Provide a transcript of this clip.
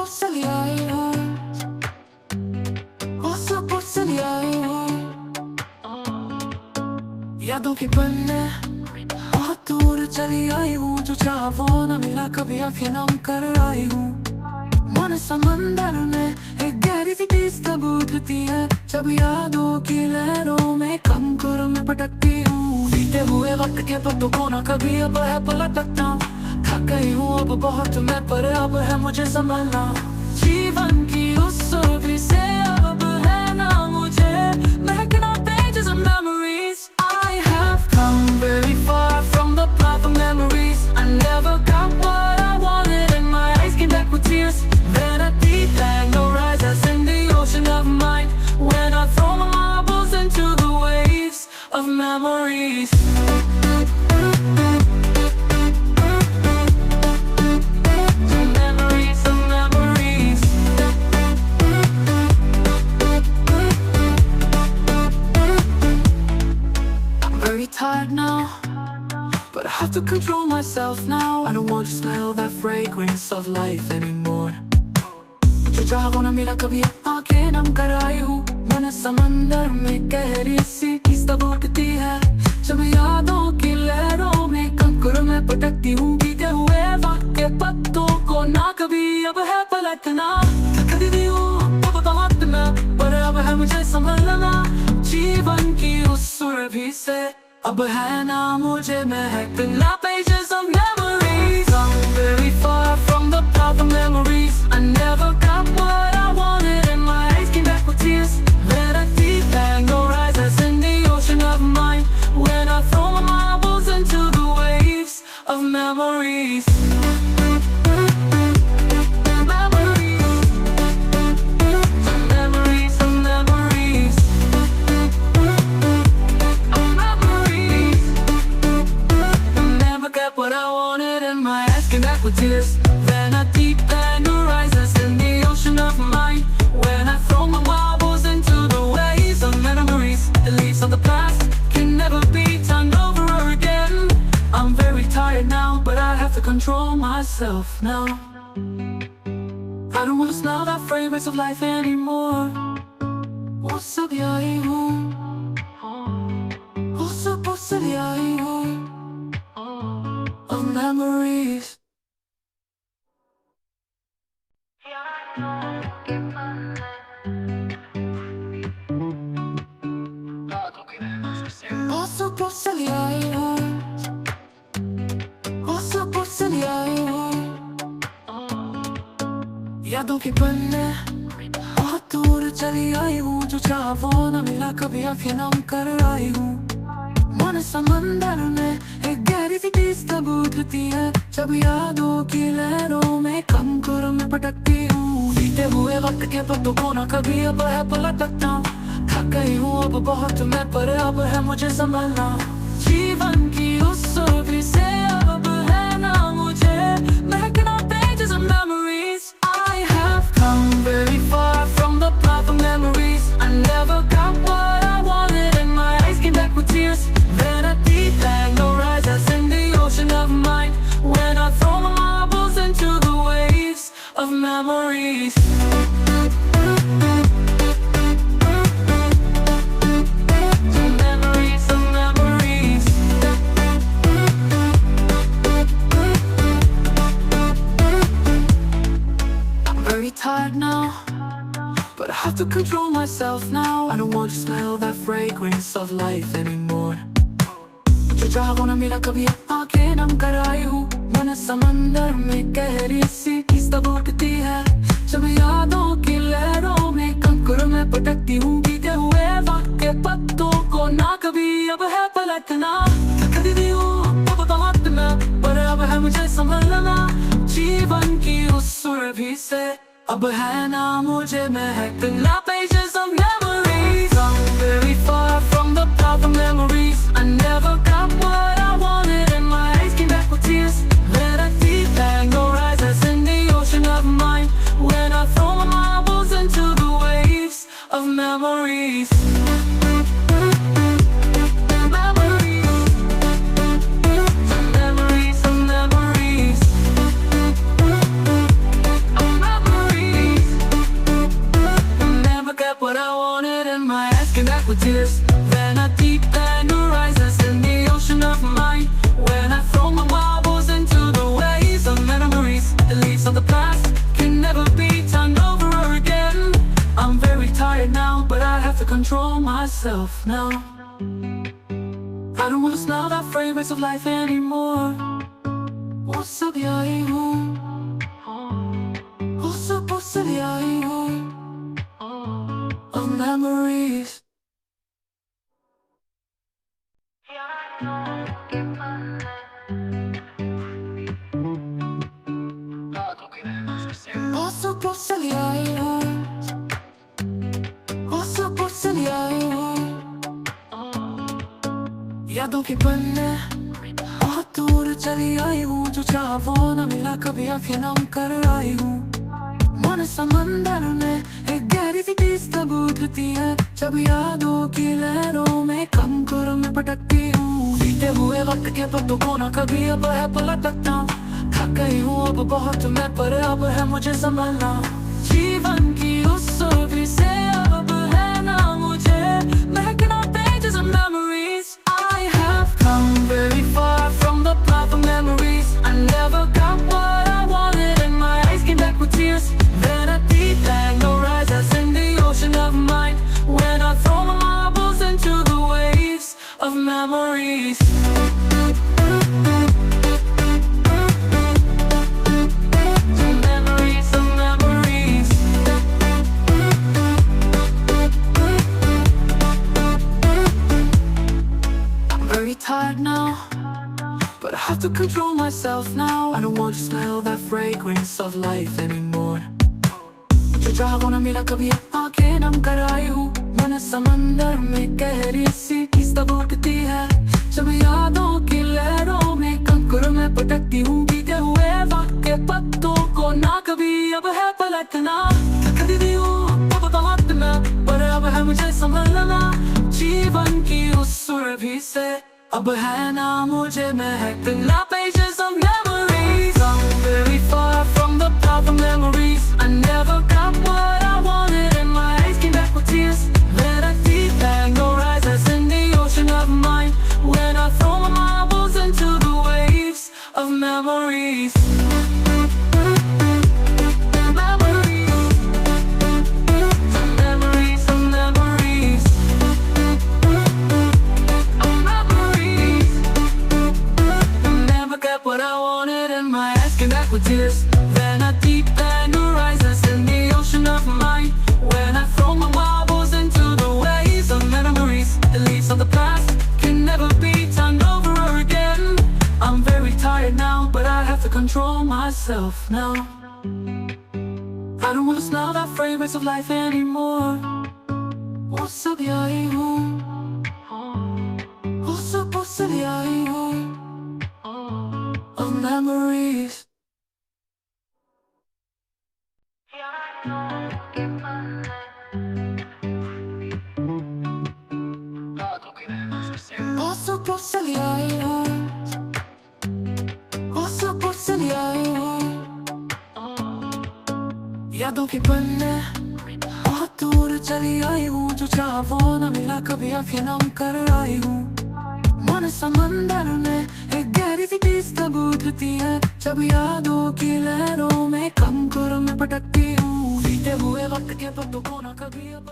se le आए हो, वो सब से ले आए हो। यादों की पन्ने बहुत दूर चली आई हूँ, जो चाहा वो न मिला, कभी आंखें नम कर आई हूँ। मन समंदर में एक गहरी सी टीस दबूतती है, जब यादों की लहरों में कंकर में भटकती हूँ। बीते हुए वक्त के पत्तों को ना कभी अब है पलटना, थक गई हूँ अब बहुत मैं, पर अब है मुझे संभलना। जीवन की उस सुर्खी से अब है ना मुझे महकना, pages of memories. I have come very far from the path of memories. I never got what I wanted and my eyes came back with tears. Then a deep anger rises in the ocean of mind, when I throw my marbles into the waves of memories. Tired now, but I have to control myself now. I don't want to smell that fragrance of life anymore. जो चाहो ना मिला कभी आंखें नम कर आई हूँ। मन समंदर में गहरी सी टीस दबोचती है, जब यादों की लहरों में कंकर में भटकती हूँ। बीते हुए वक्त के पत्तों को ना कभी अब है पलटना, थक दी हूँ अब बहुत मैं, पर अब है मुझे संभलना। जीवन की उस सुरभि से अब है ना मुझे महकना, pages of memories. I'm very far from the path of memories. I never got what I wanted and my eyes came back with tears. Then a deep anger rises in the ocean of mind, when I throw my marbles into the waves of memories. What I wanted and my eyes came back with tears. Then a deep anger rises in the ocean of mine, when I throw my marbles into the waves of memories. The leaves of the past can never be turned over again. I'm very tired now, but I have to control myself now. I don't want to smell that fragrance of life anymore. वो सब यही हूँ, वो सब यही हूँ of memories. वो सब यही हूँ, वो सब यही हूँ। यादों की पन्ने बहुत दूर चली आई हूँ, जो चाहा वो न मिला, कभी आंखें नम कर आई हूँ। मन समंदर में एक गहरी सी टीस दबूचती है, जब यादों की लहरों में कंकर में भटकती हूँ। बीते हुए वक्त के पत्तों को ना कभी अब है पलटना, थक गई हूँ अब बहुत मैं, पर अब है मुझे संभलना। जीवन की उस सुर्खी से अब है ना मुझे महकना, pages of memories. I have come very far from the path of memories. I never got what I wanted and my eyes came back with tears. Then a deep anger rises in the ocean of mind, when I throw my marbles into the waves of memories. Memories of memories. I'm very tired now, but I have to control myself now. I don't want to smell that fragrance of life anymore. जो चाहो ना मिला कभी आंखें नम कर आई हूँ। मन समंदर में गहरी सी टीस दबोचती है, जब यादों की लहरों में कंकर में भटकती हूँ। बीते हुए वक्त के पत्तों को ना कभी अब है पलटना, थक दी हूँ अब बहुत मैं, पर अब है मुझे संभलना। जीवन की उस सुरभि से अब है ना मुझे महकना, pages of memories. I'm very far from the path of memories. I never got what I wanted and my eyes came back with tears. Then a deep anger rises in the ocean of mine, when I throw my marbles into the waves of memories. Memories of memories. Memories. myself now. I don't wanna smell that fragrance of life anymore. What's up, yeah, what's up, yeah, of memories. Posso यादों के पन्ने बहुत दूर चली आई हूँ, जो चाहा वो न मिला, कभी आंखें नम कर आई हूँ। मन समंदर में एक गहरी सी टीस तबूतती है, जब यादों की लहरों में कंकर में पटकती हूँ। बीते हुए वक्त के पत्तों को न कभी अब है पलटता, थक गई हूँ अब बहुत मैं, पर अब है मुझे संभलना। जीवन की उस सुर्खी से अब है ना मुझे महकना, pages of memories. I have come very far from the path of memories. I never got what I wanted and my eyes came back with tears. Then a deep anger rises in the ocean of mind, when I throw my marbles into the waves of memories. Tired now, but I have to control myself now. I don't want to smell that fragrance of life anymore. जो चाहों ना मिला कभी आंखें नम कर आई हूँ। मन समंदर में गहरी सी टीस तबूतती है, जब यादों की लहरों में कंकर में पटकती हूँ। बीते हुए वक्त के पत्तों को ना कभी अब है पलटना, थक गई हूँ अब बहुत मैं, पर अब है मुझे संभलना। जीवन की उस सुरभि से अब है ना मुझे महकना, pages of memories. I'm very far from the path of memories. I never got what I wanted and my eyes came back with tears. Let a deep anger rises in the ocean of mind, when I throw my marbles into the waves of memories. What I wanted and my eyes came back with tears. Then a deep anger rises in the ocean of mind, when I throw my marbles into the waves of memories. The leaves of the past can never be turned over again. I'm very tired now, but I have to control myself now. I don't wanna smell that fragrance of life anymore. What's up, yeah, what's up, yeah, of memories. यादों के पन्ने बहुत दूर चली आई हूँ, जो चाहा वो न मिला, कभी आंखें नम कर आई हूँ। मन समंदर में एक गहरी सी टीस तबूतती है, जब यादों की लहरों में कंकर में पटकती हूँ। बीते हुए वक्त के पत्तों को न कभी अब